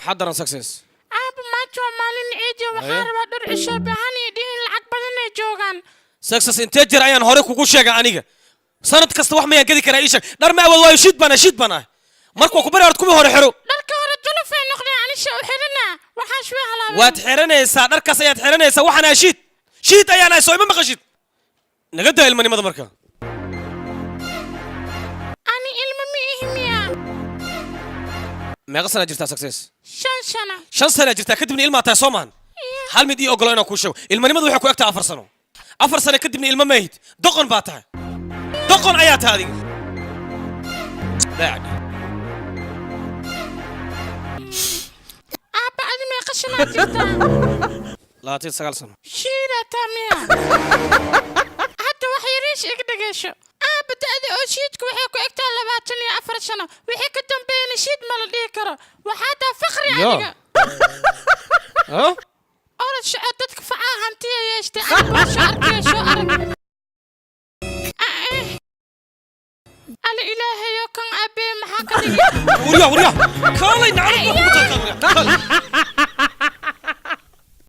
محضر سكسس أبا ما جو مالين إيجي وحار ودر إيش بهاني دين العقب بدنا جوغان سكسس انت جر ayaan hore kugu sheegay aniga sanad kasta wax ma yaan gadi karaa isha dhar ma awood waa shid bana markuu ku bari hore kuma hore xiro dharka hore julufay noqday ani soo xirina waxa shwe halaa waad xiranaysaa dharkaas ayaad xiranaysaa waxana shid ayaan ay soo ima maqashid naga daa ilmanimada marka ani ilma mi ihmiya meeqa sana jirtaa success shan sana jirtaa kadibna ilma tahay Soomaan hal mid ii ogolo inaan ku sheego ilmanimadu waxay ku egtaa 4 sano 4 sano kadibna ilma meeyid doqon baa tahay doqon ayaa tahay adiga daacad أبا أدمي قشنا جدا لا تسأل سنة شيرة تامية حتى وحيريش إقدقشو أبا تأذي أوشيتك وحيكو إكتا لباتني أفر سنة وحيكو تنبين شيد مالديكرا وحتى فخري عنك ها؟ أولا شعدتك فعاها انتيا يشتي أنا شعرتي شو أرك الإلهي يكن أبي محاكري وريا كالي نعرف